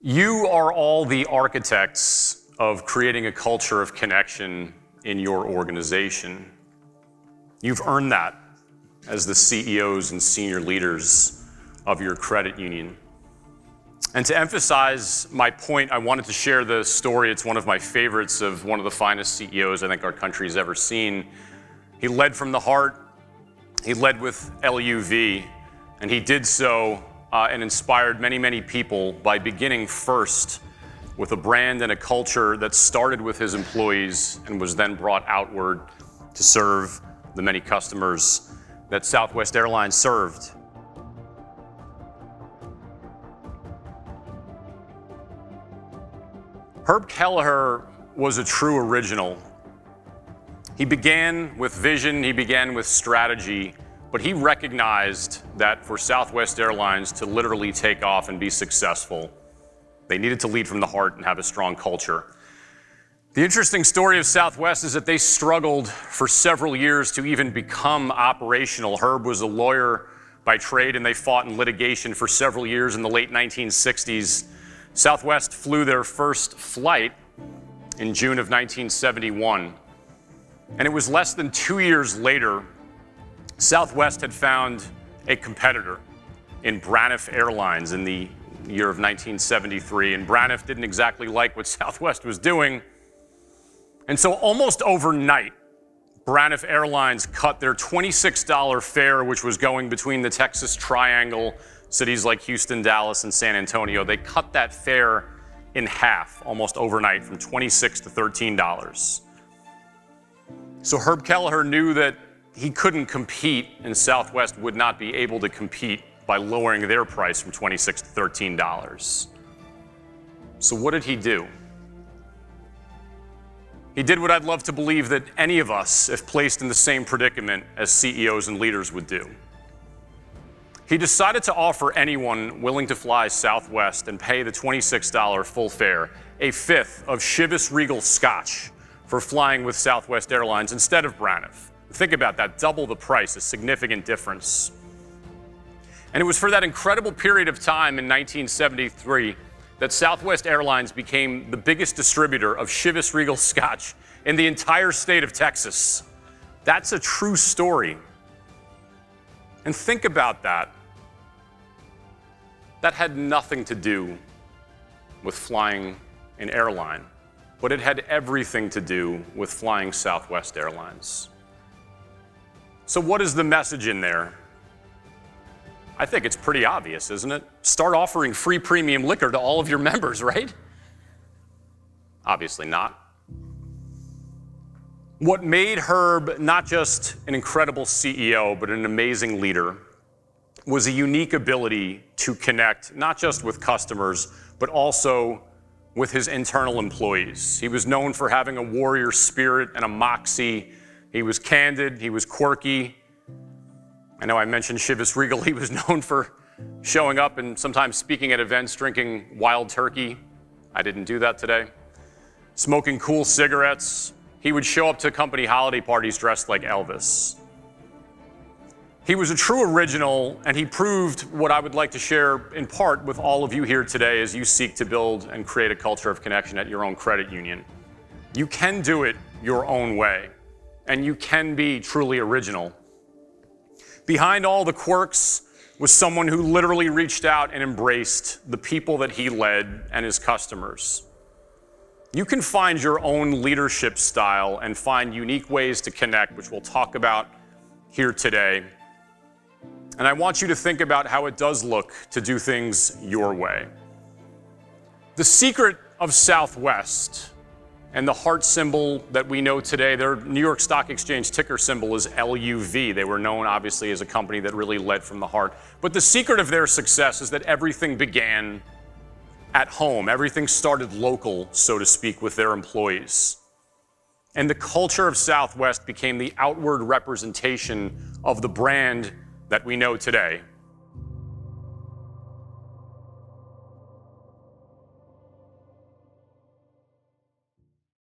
You are all the architects of creating a culture of connection in your organization. You've earned that as the CEOs and senior leaders of your credit union. And to emphasize my point, I wanted to share the story. It's one of my favorites of one of the finest CEOs I think our country's ever seen. He led from the heart. He led with LUV, and he did so and inspired many, many people by beginning first with a brand and a culture that started with his employees and was then brought outward to serve the many customers that Southwest Airlines served. Herb Kelleher was a true original. He began with vision, he began with strategy, but he recognized that for Southwest Airlines to literally take off and be successful, they needed to lead from the heart and have a strong culture. The interesting story of Southwest is that they struggled for several years to even become operational. Herb was a lawyer by trade, and they fought in litigation for several years in the late 1960s. Southwest flew their first flight in June of 1971. And it was less than 2 years later, Southwest had found a competitor in Braniff Airlines in the year of 1973. And Braniff didn't exactly like what Southwest was doing. And so almost overnight, Braniff Airlines cut their $26 fare, which was going between the Texas Triangle, cities like Houston, Dallas, and San Antonio. They cut that fare in half almost overnight from $26 to $13. So Herb Kelleher knew that he couldn't compete, and Southwest would not be able to compete by lowering their price from $26 to $13. So what did he do? He did what I'd love to believe that any of us, if placed in the same predicament as CEOs and leaders, would do. He decided to offer anyone willing to fly Southwest and pay the $26 full fare a fifth of Chivas Regal Scotch for flying with Southwest Airlines instead of Braniff. Think about that, double the price, a significant difference. And it was for that incredible period of time in 1973 that Southwest Airlines became the biggest distributor of Chivas Regal Scotch in the entire state of Texas. That's a true story. And think about that. That had nothing to do with flying an airline, but it had everything to do with flying Southwest Airlines. So what is the message in there? I think it's pretty obvious, isn't it? Start offering free premium liquor to all of your members, right? Obviously not. What made Herb not just an incredible CEO, but an amazing leader was a unique ability to connect not just with customers, but also with his internal employees. He was known for having a warrior spirit and a moxie. He was candid, he was quirky. I know I mentioned Chivas Regal. He was known for showing up and sometimes speaking at events, drinking wild turkey. I didn't do that today. Smoking cool cigarettes. He would show up to company holiday parties dressed like Elvis. He was a true original, and he proved what I would like to share in part with all of you here today as you seek to build and create a culture of connection at your own credit union. You can do it your own way, and you can be truly original. Behind all the quirks was someone who literally reached out and embraced the people that he led and his customers. You can find your own leadership style and find unique ways to connect, which we'll talk about here today. And I want you to think about how it does look to do things your way. The secret of Southwest and the heart symbol that we know today, their New York Stock Exchange ticker symbol is LUV. They were known, obviously, as a company that really led from the heart. But the secret of their success is that everything began at home. Everything started local, so to speak, with their employees. And the culture of Southwest became the outward representation of the brand that we know today.